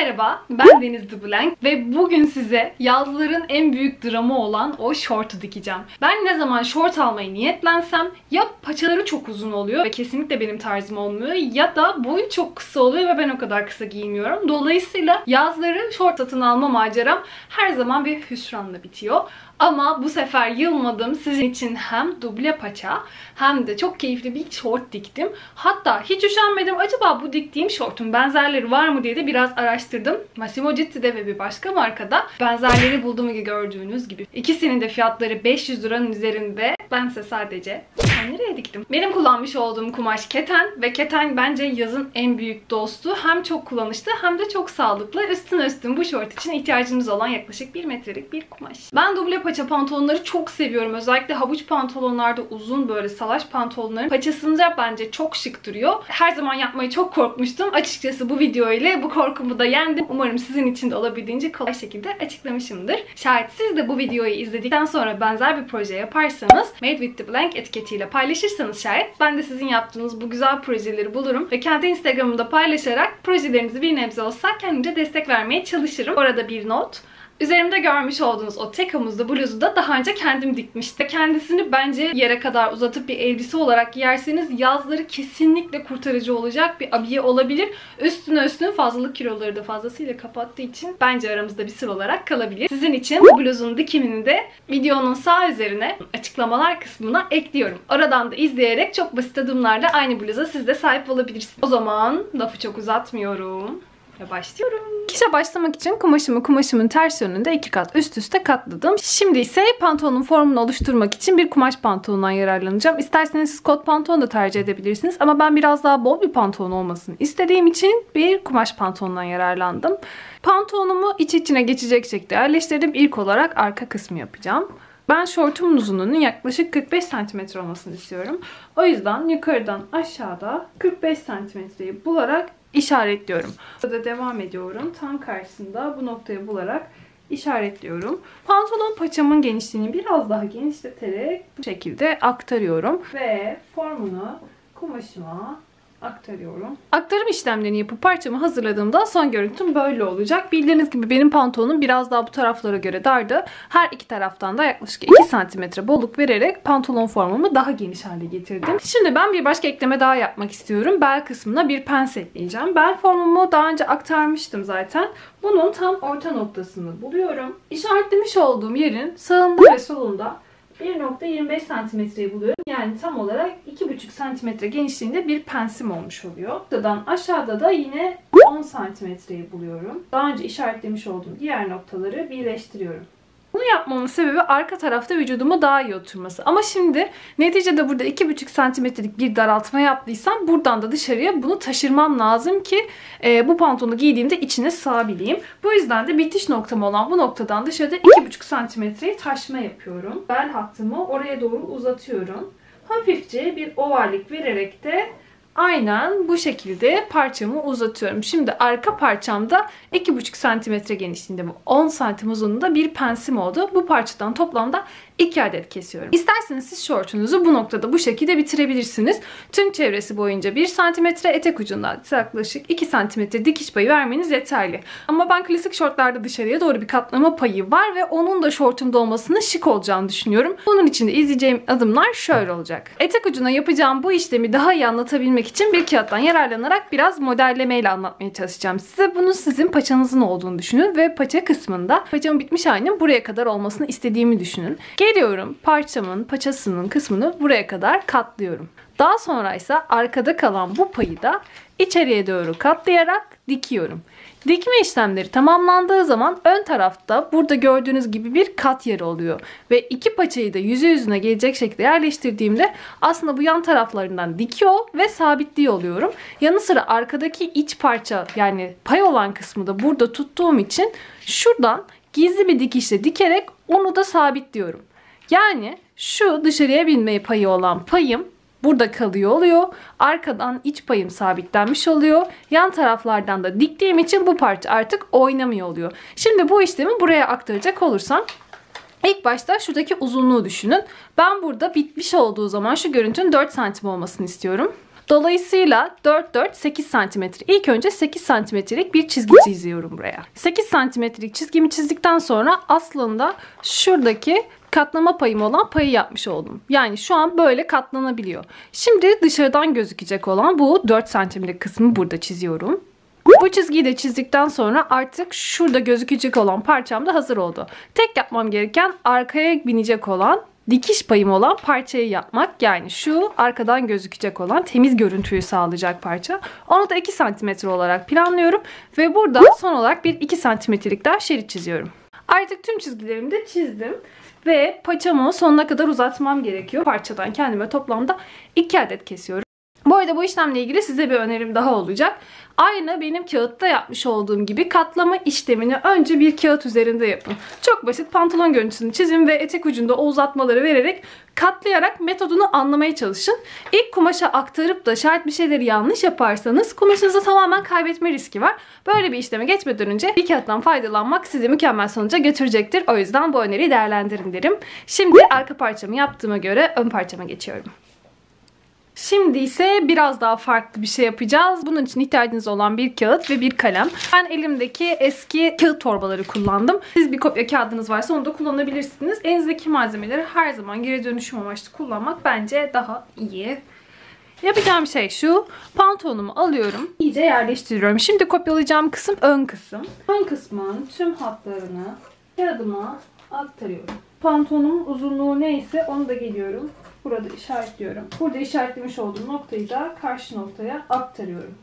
Merhaba, ben Deniz Dublank ve bugün size yazların en büyük dramı olan o şortu dikeceğim. Ben ne zaman şort almayı niyetlensem ya paçaları çok uzun oluyor ve kesinlikle benim tarzım olmuyor ya da boyu çok kısa oluyor ve ben o kadar kısa giymiyorum. Dolayısıyla yazları şort satın alma maceram her zaman bir hüsranla bitiyor. Ama bu sefer yılmadım. Sizin için hem duble paça hem de çok keyifli bir şort diktim. Hatta hiç üşenmedim. Acaba bu diktiğim şortun benzerleri var mı diye de biraz araştırdım. Massimo Dutti'de ve bir başka markada benzerleri buldum gibi gördüğünüz gibi. İkisinin de fiyatları 500 liranın üzerinde. Bense sadece nereye diktim? Benim kullanmış olduğum kumaş keten ve keten bence yazın en büyük dostu. Hem çok kullanışlı hem de çok sağlıklı. Üstüne bu şort için ihtiyacınız olan yaklaşık 1 metrelik bir kumaş. Ben duble paça pantolonları çok seviyorum. Özellikle havuç pantolonlarda uzun böyle salaş pantolonların paçasında bence çok şık duruyor. Her zaman yapmayı çok korkmuştum. Açıkçası bu video ile bu korkumu da yendim. Umarım sizin için de olabildiğince kolay şekilde açıklamışımdır. Şayet siz de bu videoyu izledikten sonra benzer bir proje yaparsanız Made with the Blank etiketiyle paylaşırsanız şayet ben de sizin yaptığınız bu güzel projeleri bulurum ve kendi Instagram'ımda paylaşarak projelerinizi bir nebze olsa kendimce destek vermeye çalışırım. Orada bir not. Üzerimde görmüş olduğunuz o tek omuzlu bluzu da daha önce kendim dikmiştim. Kendisini bence yere kadar uzatıp bir elbise olarak giyerseniz yazları kesinlikle kurtarıcı olacak bir abiye olabilir. Üstüne fazlalık kiloları da fazlasıyla kapattığı için bence aramızda bir sır olarak kalabilir. Sizin için bu bluzun dikimini de videonun sağ üzerine açıklamalar kısmına ekliyorum. Oradan da izleyerek çok basit adımlarla aynı bluza siz de sahip olabilirsiniz. O zaman lafı çok uzatmıyorum. Ve başlıyorum. Dikişe başlamak için kumaşımın ters yönünde 2 kat üst üste katladım. Şimdi ise pantolonun formunu oluşturmak için bir kumaş pantolondan yararlanacağım. İsterseniz siz kot pantolon da tercih edebilirsiniz. Ama ben biraz daha bol bir pantolon olmasını istediğim için bir kumaş pantolondan yararlandım. Pantolonumu içine geçecek şekilde yerleştirdim. İlk olarak arka kısmı yapacağım. Ben şortumun uzunluğunun yaklaşık 45 cm olmasını istiyorum. O yüzden yukarıdan aşağıda 45 cm'yi bularak işaretliyorum. Burada devam ediyorum. Tam karşısında bu noktayı bularak işaretliyorum. Pantolon paçamın genişliğini biraz daha genişleterek bu şekilde aktarıyorum. Ve formunu kumaşıma aktarıyorum. Aktarım işlemlerini yapıp parçamı hazırladığımda son görüntüm böyle olacak. Bildiğiniz gibi benim pantolonum biraz daha bu taraflara göre dardı. Her iki taraftan da yaklaşık 2 cm bolluk vererek pantolon formumu daha geniş hale getirdim. Şimdi ben bir başka ekleme daha yapmak istiyorum. Bel kısmına bir pens ekleyeceğim. Bel formumu daha önce aktarmıştım zaten. Bunun tam orta noktasını buluyorum. İşaretlemiş olduğum yerin sağında ve solunda 1.25 cm'yi buluyorum. Yani tam olarak 2,5 cm genişliğinde bir pensim olmuş oluyor. Noktadan aşağıda da yine 10 cm'yi buluyorum. Daha önce işaretlemiş olduğum diğer noktaları birleştiriyorum. Bunu yapmamın sebebi arka tarafta vücuduma daha iyi oturması. Ama şimdi neticede burada 2,5 cm'lik bir daraltma yaptıysam buradan da dışarıya bunu taşırmam lazım ki bu pantolonu giydiğimde içine sığabileyim. Bu yüzden de bitiş noktam olan bu noktadan dışarıda 2,5 cm'yi taşma yapıyorum. Bel hattımı oraya doğru uzatıyorum. Hafifçe bir ovallik vererek de aynen bu şekilde parçamı uzatıyorum. Şimdi arka parçamda 2,5 cm genişliğinde bu 10 cm uzunluğunda bir pensim oldu. Bu parçadan toplamda 2 adet kesiyorum. İsterseniz siz şortunuzu bu noktada bu şekilde bitirebilirsiniz. Tüm çevresi boyunca 1 cm, etek ucundan yaklaşık 2 cm dikiş payı vermeniz yeterli. Ama ben klasik şortlarda dışarıya doğru bir katlama payı var ve onun da şortumda olmasının şık olacağını düşünüyorum. Bunun için de izleyeceğim adımlar şöyle olacak. Etek ucuna yapacağım bu işlemi daha iyi anlatabilmek için bir kağıttan yararlanarak biraz modellemeyle anlatmaya çalışacağım size. Bunu sizin paçanızın olduğunu düşünün ve paça kısmında paçamın bitmiş halinin buraya kadar olmasını istediğimi düşünün. Geliyorum parçamın paçasının kısmını buraya kadar katlıyorum. Daha sonra ise arkada kalan bu payı da içeriye doğru katlayarak dikiyorum. Dikme işlemleri tamamlandığı zaman ön tarafta burada gördüğünüz gibi bir kat yeri oluyor. Ve iki paçayı da yüzüne gelecek şekilde yerleştirdiğimde aslında bu yan taraflarından dikiyor ve sabitliyor oluyorum. Yanı sıra arkadaki iç parça yani pay olan kısmı da burada tuttuğum için şuradan gizli bir dikişle dikerek onu da sabitliyorum. Yani şu dışarıya binme payı olan payım burada kalıyor oluyor. Arkadan iç payım sabitlenmiş oluyor. Yan taraflardan da diktiğim için bu parça artık oynamıyor oluyor. Şimdi bu işlemi buraya aktaracak olursam ilk başta şuradaki uzunluğu düşünün. Ben burada bitmiş olduğu zaman şu görüntünün 4 santim olmasını istiyorum. Dolayısıyla 4, 4, 8 santimetre. İlk önce 8 santimetrelik bir çizgi çiziyorum buraya. 8 santimetrelik çizgimi çizdikten sonra aslında şuradaki katlama payım olan payı yapmış oldum. Yani şu an böyle katlanabiliyor. Şimdi dışarıdan gözükecek olan bu 4 santimlik kısmı burada çiziyorum. Bu çizgiyi de çizdikten sonra artık şurada gözükecek olan parçam da hazır oldu. Tek yapmam gereken arkaya binecek olan dikiş payım olan parçayı yapmak. Yani şu arkadan gözükecek olan temiz görüntüyü sağlayacak parça. Onu da 2 santimetre olarak planlıyorum. Ve burada son olarak bir 2 santimetrelik daha şerit çiziyorum. Artık tüm çizgilerimi de çizdim. Ve paçamı sonuna kadar uzatmam gerekiyor. Parçadan kendime toplamda 2 adet kesiyorum. Bu arada bu işlemle ilgili size bir önerim daha olacak. Aynı benim kağıtta yapmış olduğum gibi katlama işlemini önce bir kağıt üzerinde yapın. Çok basit, pantolon görüntüsünü çizin ve etek ucunda o uzatmaları vererek katlayarak metodunu anlamaya çalışın. İlk kumaşa aktarıp da şayet bir şeyleri yanlış yaparsanız kumaşınızı tamamen kaybetme riski var. Böyle bir işleme geçmeden önce bir kağıttan faydalanmak sizi mükemmel sonuca götürecektir. O yüzden bu öneriyi değerlendirin derim. Şimdi arka parçamı yaptığıma göre ön parçama geçiyorum. Şimdi ise biraz daha farklı bir şey yapacağız. Bunun için ihtiyacınız olan bir kağıt ve bir kalem. Ben elimdeki eski kağıt torbaları kullandım. Siz bir kopya kağıdınız varsa onu da kullanabilirsiniz. Elinizdeki malzemeleri her zaman geri dönüşüm amaçlı kullanmak bence daha iyi. Yapacağım şey şu. Pantolonumu alıyorum. İyice yerleştiriyorum. Şimdi kopyalayacağım kısım ön kısım. Ön kısmın tüm hatlarını kağıdıma aktarıyorum. Pantolonumun uzunluğu neyse onu da geliyorum. Burada işaretliyorum. Burada işaretlemiş olduğum noktayı da karşı noktaya aktarıyorum.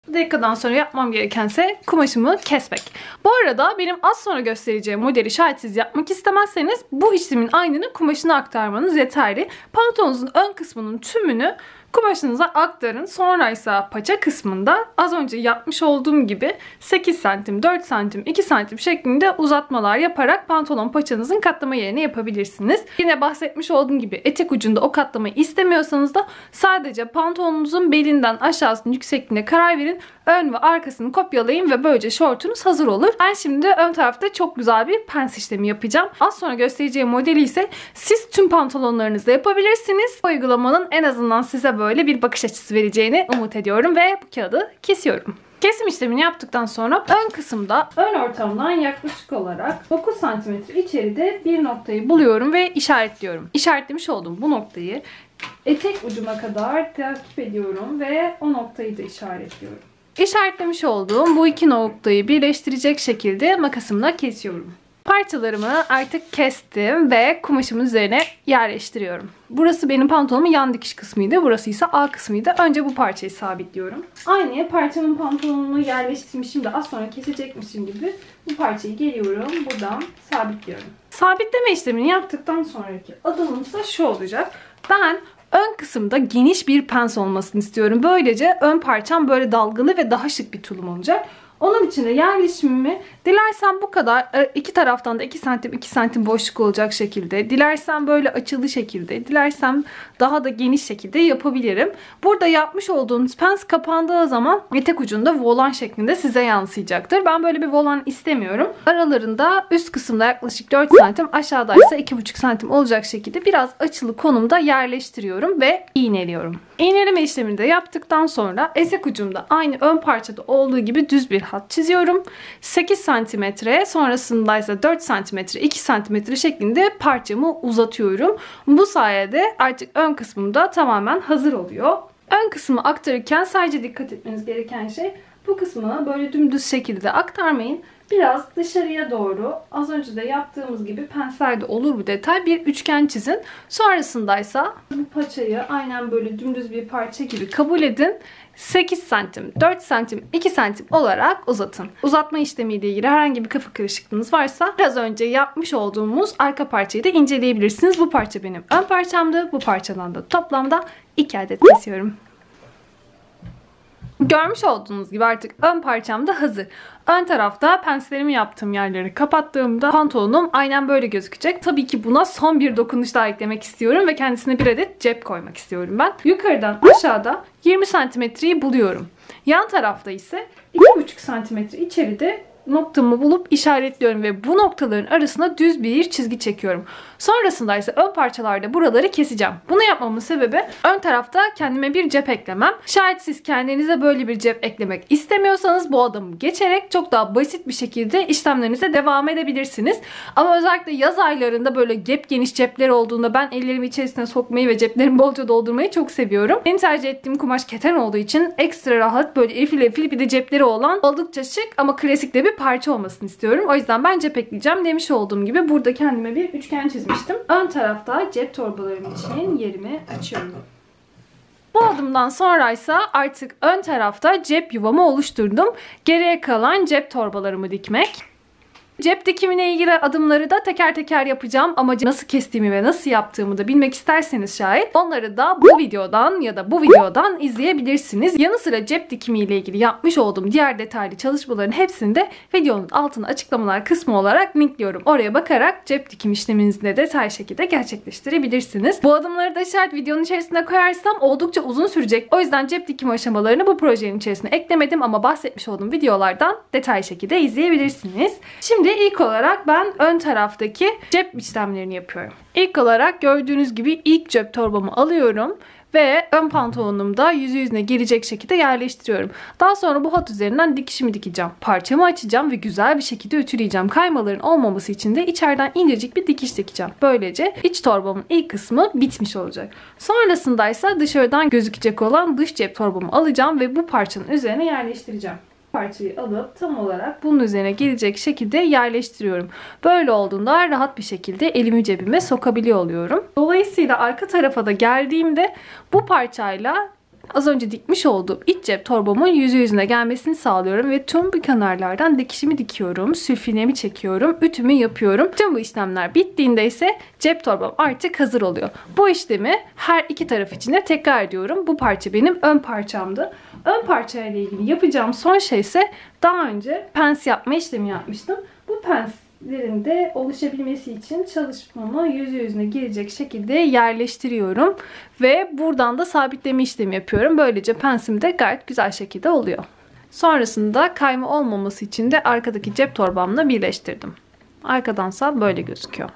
Bu dakikadan sonra yapmam gerekense kumaşımı kesmek. Bu arada benim az sonra göstereceğim modeli şayet siz yapmak istemezseniz bu işlemin aynını kumaşına aktarmanız yeterli. Pantolonunuzun ön kısmının tümünü kumaşınıza aktarın. Sonra ise paça kısmında az önce yapmış olduğum gibi 8 santim, 4 santim, 2 santim şeklinde uzatmalar yaparak pantolon paçanızın katlama yerini yapabilirsiniz. Yine bahsetmiş olduğum gibi etek ucunda o katlamayı istemiyorsanız da sadece pantolonunuzun belinden aşağısının yüksekliğine karar verin. Ön ve arkasını kopyalayın ve böylece şortunuz hazır olur. Ben şimdi ön tarafta çok güzel bir pens işlemi yapacağım. Az sonra göstereceğim modeli ise siz tüm pantolonlarınızda yapabilirsiniz. Bu uygulamanın en azından size böyle bir bakış açısı vereceğini umut ediyorum ve bu kağıdı kesiyorum. Kesim işlemini yaptıktan sonra ön kısımda ön ortamdan yaklaşık olarak 9 cm içeride bir noktayı buluyorum ve işaretliyorum. İşaretlemiş olduğum bu noktayı etek ucuma kadar takip ediyorum ve o noktayı da işaretliyorum. İşaretlemiş olduğum bu iki noktayı birleştirecek şekilde makasımla kesiyorum. Parçalarımı artık kestim ve kumaşımın üzerine yerleştiriyorum. Burası benim pantolonumun yan dikiş kısmıydı. Burası ise A kısmıydı. Önce bu parçayı sabitliyorum. Aynı parçamın pantolonunu yerleştirmişim de az sonra kesecekmişim gibi bu parçayı geliyorum. Buradan sabitliyorum. Sabitleme işlemini yaptıktan sonraki adımım ise şu olacak. Ben ön kısımda geniş bir pens olmasını istiyorum. Böylece ön parçam böyle dalgalı ve daha şık bir tulum olacak. Onun için de yerleşimimi dilersen bu kadar iki taraftan da 2 santim 2 santim boşluk olacak şekilde, dilersen böyle açılı şekilde, dilersem daha da geniş şekilde yapabilirim. Burada yapmış olduğunuz pens kapandığı zaman etek ucunda volan şeklinde size yansıyacaktır. Ben böyle bir volan istemiyorum. Aralarında üst kısımda yaklaşık 4 santim, aşağıda ise 2,5 santim olacak şekilde biraz açılı konumda yerleştiriyorum ve iğneliyorum. İğneleme işlemini de yaptıktan sonra etek ucumda aynı ön parçada olduğu gibi düz bir hat çiziyorum. 8 santimetre, sonrasında ise 4 santimetre, 2 santimetre şeklinde parçamı uzatıyorum. Bu sayede artık ön kısmımda tamamen hazır oluyor. Ön kısmı aktarırken sadece dikkat etmeniz gereken şey bu kısmı böyle dümdüz şekilde aktarmayın. Biraz dışarıya doğru az önce de yaptığımız gibi penslerde olur bu detay bir üçgen çizin. Sonrasındaysa bu paçayı aynen böyle dümdüz bir parça gibi kabul edin. 8 santim, 4 santim, 2 santim olarak uzatın. Uzatma işlemiyle ilgili herhangi bir kafa karışıklığınız varsa biraz önce yapmış olduğumuz arka parçayı da inceleyebilirsiniz. Bu parça benim ön parçamdı. Bu parçadan da toplamda 2 adet kesiyorum. Görmüş olduğunuz gibi artık ön parçam da hazır. Ön tarafta penslerimi yaptığım yerleri kapattığımda pantolonum aynen böyle gözükecek. Tabii ki buna son bir dokunuş daha eklemek istiyorum ve kendisine bir adet cep koymak istiyorum ben. Yukarıdan aşağıda 20 santimetreyi buluyorum. Yan tarafta ise 2,5 santimetre içeride noktamı bulup işaretliyorum ve bu noktaların arasına düz bir çizgi çekiyorum. Sonrasında ise ön parçalarda buraları keseceğim. Bunu yapmamın sebebi ön tarafta kendime bir cep eklemem. Şayet siz kendinize böyle bir cep eklemek istemiyorsanız bu adımı geçerek çok daha basit bir şekilde işlemlerinize devam edebilirsiniz. Ama özellikle yaz aylarında böyle geniş cepler olduğunda ben ellerimi içerisine sokmayı ve ceplerimi bolca doldurmayı çok seviyorum. Benim tercih ettiğim kumaş keten olduğu için ekstra rahat böyle efil efil bir de cepleri olan oldukça şık ama klasik de bir parça olmasını istiyorum. O yüzden ben cep ekleyeceğim. Demiş olduğum gibi burada kendime bir üçgen çizmiştim. Ön tarafta cep torbalarım için yerimi açıyorum. Bu adımdan sonraysa artık ön tarafta cep yuvamı oluşturdum. Geriye kalan cep torbalarımı dikmek. Cep dikimine ilgili adımları da teker teker yapacağım ama nasıl kestiğimi ve nasıl yaptığımı da bilmek isterseniz şayet onları da bu videodan ya da bu videodan izleyebilirsiniz. Yanı sıra cep dikimi ile ilgili yapmış olduğum diğer detaylı çalışmaların hepsini de videonun altına açıklamalar kısmı olarak linkliyorum. Oraya bakarak cep dikim işleminizi de detaylı şekilde gerçekleştirebilirsiniz. Bu adımları da şayet videonun içerisine koyarsam oldukça uzun sürecek. O yüzden cep dikim aşamalarını bu projenin içerisine eklemedim ama bahsetmiş olduğum videolardan detaylı şekilde izleyebilirsiniz. Şimdi ilk olarak ben ön taraftaki cep işlemlerini yapıyorum. İlk olarak gördüğünüz gibi ilk cep torbamı alıyorum ve ön pantolonum da yüzü yüzüne gelecek şekilde yerleştiriyorum. Daha sonra bu hat üzerinden dikişimi dikeceğim. Parçamı açacağım ve güzel bir şekilde ütüleyeceğim. Kaymaların olmaması için de içeriden incecik bir dikiş dikeceğim. Böylece iç torbamın ilk kısmı bitmiş olacak. Sonrasında ise dışarıdan gözükecek olan dış cep torbamı alacağım ve bu parçanın üzerine yerleştireceğim. Parçayı alıp tam olarak bunun üzerine gelecek şekilde yerleştiriyorum. Böyle olduğunda rahat bir şekilde elimi cebime sokabiliyor oluyorum. Dolayısıyla arka tarafa da geldiğimde bu parçayla az önce dikmiş olduğum iç cep torbamın yüzü yüzüne gelmesini sağlıyorum ve tüm bu kenarlardan dikişimi dikiyorum, sülfinemi çekiyorum, ütümü yapıyorum. Tüm bu işlemler bittiğinde ise cep torbam artık hazır oluyor. Bu işlemi her iki taraf için de tekrar ediyorum. Bu parça benim ön parçamdı. Ön parçayla ilgili yapacağım son şey ise daha önce pens yapma işlemi yapmıştım. Bu penslerin de oluşabilmesi için çalışmamı yüzü yüzüne gelecek şekilde yerleştiriyorum. Ve buradan da sabitleme işlemi yapıyorum. Böylece pensim de gayet güzel şekilde oluyor. Sonrasında kayma olmaması için de arkadaki cep torbamla birleştirdim. Arkadansa böyle gözüküyor.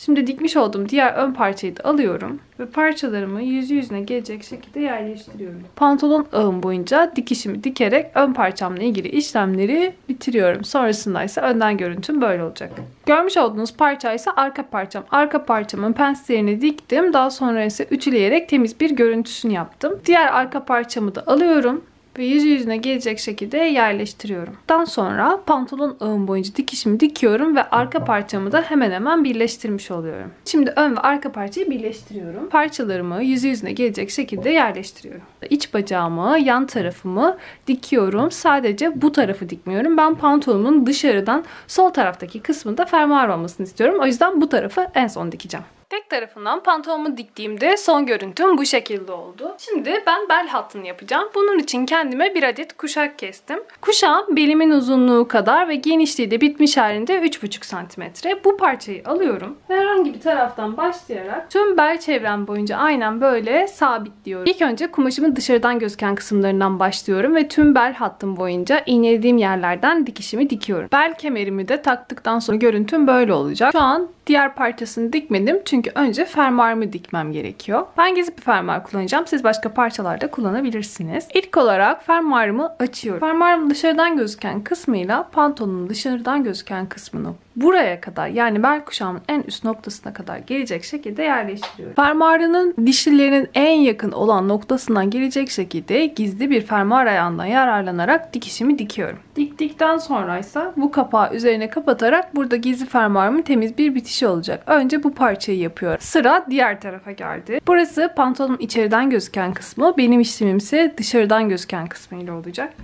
Şimdi dikmiş olduğum diğer ön parçayı da alıyorum ve parçalarımı yüzü yüzüne gelecek şekilde yerleştiriyorum. Pantolon ağım boyunca dikişimi dikerek ön parçamla ilgili işlemleri bitiriyorum. Sonrasında ise önden görüntüm böyle olacak. Görmüş olduğunuz parça ise arka parçam. Arka parçamın penslerini diktim. Daha sonra ise ütüleyerek temiz bir görüntüsünü yaptım. Diğer arka parçamı da alıyorum ve yüzü yüzüne gelecek şekilde yerleştiriyorum. Daha sonra pantolon ağım boyunca dikişimi dikiyorum ve arka parçamı da hemen hemen birleştirmiş oluyorum. Şimdi ön ve arka parçayı birleştiriyorum. Parçalarımı yüzü yüzüne gelecek şekilde yerleştiriyorum. İç bacağımı, yan tarafımı dikiyorum. Sadece bu tarafı dikmiyorum. Ben pantolonumun dışarıdan sol taraftaki kısmında fermuar olmasını istiyorum. O yüzden bu tarafı en son dikeceğim. Tek tarafından pantolonumu diktiğimde son görüntüm bu şekilde oldu. Şimdi ben bel hattını yapacağım. Bunun için kendime bir adet kuşak kestim. Kuşağım belimin uzunluğu kadar ve genişliği de bitmiş halinde 3,5 cm. Bu parçayı alıyorum. Herhangi bir taraftan başlayarak tüm bel çevrem boyunca aynen böyle sabitliyorum. İlk önce kumaşımın dışarıdan gözüken kısımlarından başlıyorum ve tüm bel hattım boyunca iğnelediğim yerlerden dikişimi dikiyorum. Bel kemerimi de taktıktan sonra görüntüm böyle olacak. Şu an diğer parçasını dikmedim çünkü önce fermuarımı dikmem gerekiyor. Ben gizli bir fermuar kullanacağım. Siz başka parçalarda kullanabilirsiniz. İlk olarak fermuarımı açıyorum. Fermuarımın dışarıdan gözüken kısmıyla pantolonun dışarıdan gözüken kısmını buraya kadar, yani bel kuşağımın en üst noktasına kadar gelecek şekilde yerleştiriyorum. Fermuarının dişlilerinin en yakın olan noktasından gelecek şekilde gizli bir fermuar ayağından yararlanarak dikişimi dikiyorum. Diktikten sonra ise bu kapağı üzerine kapatarak burada gizli fermuarımın temiz bir bitişi olacak. Önce bu parçayı yapıyorum. Sıra diğer tarafa geldi. Burası pantolonun içeriden gözüken kısmı, benim işlemim ise dışarıdan gözüken kısmıyla olacak.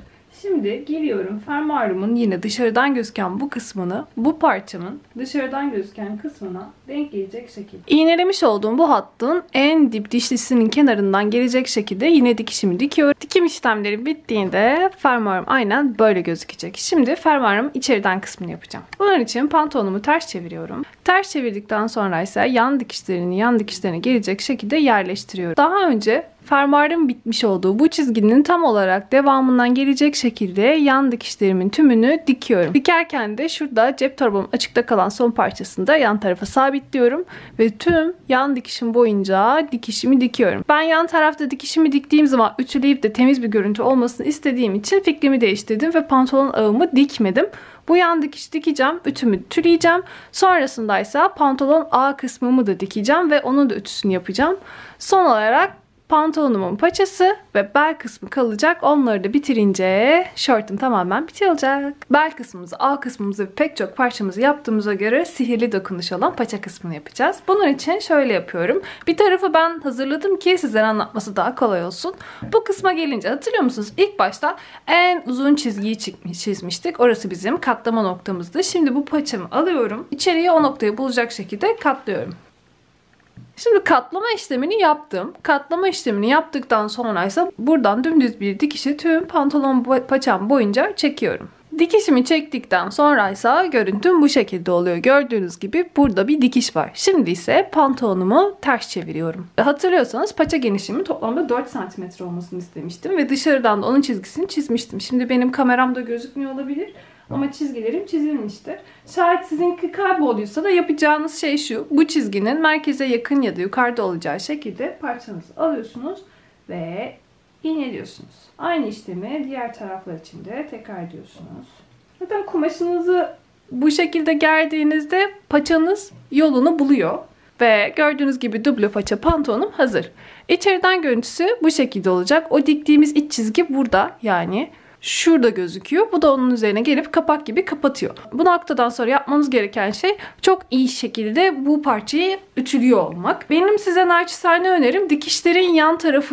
Şimdi geliyorum fermuarımın yine dışarıdan gözüken bu kısmını bu parçamın dışarıdan gözüken kısmına denk gelecek şekilde İğnelemiş olduğum bu hattın en dip dişlisinin kenarından gelecek şekilde yine dikişimi dikiyorum. Dikim işlemleri bittiğinde fermuarım aynen böyle gözükecek. Şimdi fermuarımın içeriden kısmını yapacağım. Bunun için pantolonumu ters çeviriyorum. Ters çevirdikten sonra ise yan dikişlerini yan dikişlerine gelecek şekilde yerleştiriyorum. Daha önce fermuarın bitmiş olduğu bu çizginin tam olarak devamından gelecek şekilde yan dikişlerimin tümünü dikiyorum. Dikerken de şurada cep torbamın açıkta kalan son parçasını da yan tarafa sabitliyorum ve tüm yan dikişim boyunca dikişimi dikiyorum. Ben yan tarafta dikişimi diktiğim zaman ütüleyip de temiz bir görüntü olmasını istediğim için fikrimi değiştirdim ve pantolon ağımı dikmedim. Bu yan dikiş dikeceğim, ütümü tüleyeceğim. Sonrasında ise pantolon ağ kısmımı da dikeceğim ve onun da ütüsünü yapacağım. Son olarak pantolonumun paçası ve bel kısmı kalacak. Onları da bitirince şortum tamamen bitiyor olacak. Bel kısmımızı, ağ kısmımızı ve pek çok parçamızı yaptığımıza göre sihirli dokunuş olan paça kısmını yapacağız. Bunun için şöyle yapıyorum. Bir tarafı ben hazırladım ki sizlere anlatması daha kolay olsun. Bu kısma gelince hatırlıyor musunuz? İlk başta en uzun çizgiyi çizmiştik. Orası bizim katlama noktamızdı. Şimdi bu paçamı alıyorum. İçeriye o noktayı bulacak şekilde katlıyorum. Şimdi katlama işlemini yaptım. Katlama işlemini yaptıktan sonra ise buradan dümdüz bir dikişi tüm pantolon paçam boyunca çekiyorum. Dikişimi çektikten sonra ise görüntüm bu şekilde oluyor. Gördüğünüz gibi burada bir dikiş var. Şimdi ise pantolonumu ters çeviriyorum. Hatırlıyorsanız paça genişliğimin toplamda 4 cm olmasını istemiştim ve dışarıdan da onun çizgisini çizmiştim. Şimdi benim kameramda gözükmüyor olabilir. Ama çizgilerim çizilmiştir. Şayet sizinki kaybolduysa da yapacağınız şey şu. Bu çizginin merkeze yakın ya da yukarıda olacağı şekilde parçanızı alıyorsunuz ve iğneliyorsunuz. Aynı işlemi diğer taraflar için de tekrar ediyorsunuz. Zaten kumaşınızı bu şekilde gerdiğinizde paçanız yolunu buluyor. Ve gördüğünüz gibi duble paça pantolonum hazır. İçeriden görüntüsü bu şekilde olacak. O diktiğimiz iç çizgi burada, yani şurada gözüküyor. Bu da onun üzerine gelip kapak gibi kapatıyor. Bu noktadan sonra yapmanız gereken şey çok iyi şekilde bu parçayı ütülüyor olmak. Benim size naçizane önerim dikişlerin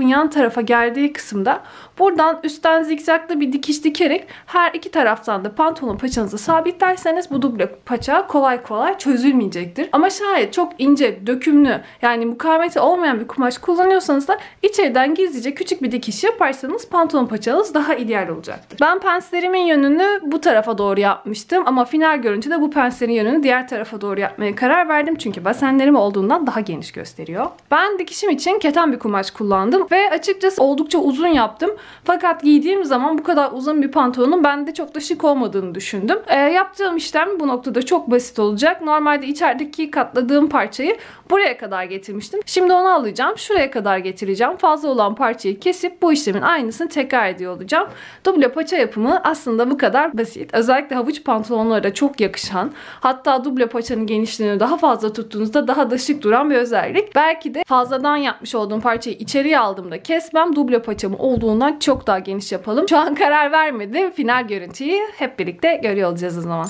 yan tarafa geldiği kısımda buradan üstten zikzaklı bir dikiş dikerek her iki taraftan da pantolon paçanızı sabitlerseniz bu duble paça kolay kolay çözülmeyecektir. Ama şayet çok ince, dökümlü, yani mukavemeti olmayan bir kumaş kullanıyorsanız da içeriden gizlice küçük bir dikiş yaparsanız pantolon paçanız daha ideal olacaktır. Ben penslerimin yönünü bu tarafa doğru yapmıştım ama final görüntüde bu penslerin yönünü diğer tarafa doğru yapmaya karar verdim çünkü basenlerim olduğundan daha geniş gösteriyor. Ben dikişim için keten bir kumaş kullandım ve açıkçası oldukça uzun yaptım. Fakat giydiğim zaman bu kadar uzun bir pantolonun bende çok da şık olmadığını düşündüm. Yaptığım işlem bu noktada çok basit olacak. Normalde içerideki katladığım parçayı buraya kadar getirmiştim. Şimdi onu alacağım. Şuraya kadar getireceğim. Fazla olan parçayı kesip bu işlemin aynısını tekrar ediyor olacağım. Duble paça yapımı aslında bu kadar basit. Özellikle havuç pantolonlara da çok yakışan, hatta duble paçanın genişliğini daha fazla tuttuğunuzda daha da şık duran bir özellik. Belki de fazladan yapmış olduğum parçayı içeriye aldığımda kesmem, duble paçamı olduğundan çok daha geniş yapalım. Şu an karar vermedim. Final görüntüyü hep birlikte görüyor olacağız o zaman.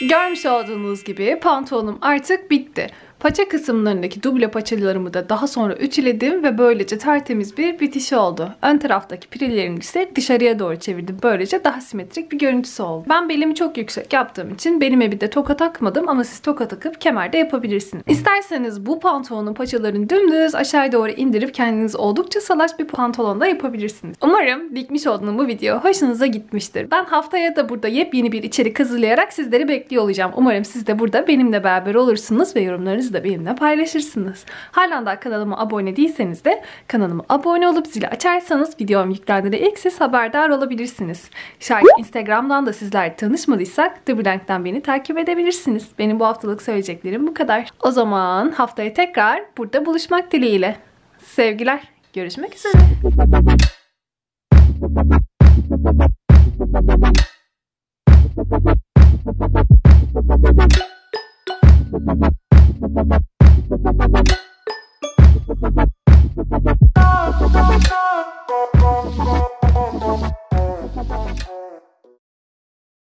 Görmüş olduğunuz gibi pantolonum artık bitti. Paça kısımlarındaki duble paçalarımı da daha sonra ütüledim ve böylece tertemiz bir bitişi oldu. Ön taraftaki prillerimi ise dışarıya doğru çevirdim. Böylece daha simetrik bir görüntüsü oldu. Ben belimi çok yüksek yaptığım için belime bir de toka takmadım ama siz toka takıp kemerde yapabilirsiniz. İsterseniz bu pantolonun paçalarını dümdüz aşağıya doğru indirip kendiniz oldukça salaş bir pantolon da yapabilirsiniz. Umarım dikmiş olduğum bu video hoşunuza gitmiştir. Ben haftaya da burada yepyeni bir içerik hazırlayarak sizleri bekliyor olacağım. Umarım siz de burada benimle beraber olursunuz ve yorumlarınızı da benimle paylaşırsınız. Halen daha kanalıma abone değilseniz de kanalıma abone olup zili açarsanız videom yüklendiğinde ilk siz haberdar olabilirsiniz. Şayet Instagram'dan da sizlerle tanışmadıysak TheBlank'ten beni takip edebilirsiniz. Benim bu haftalık söyleyeceklerim bu kadar. O zaman haftaya tekrar burada buluşmak dileğiyle. Sevgiler. Görüşmek üzere.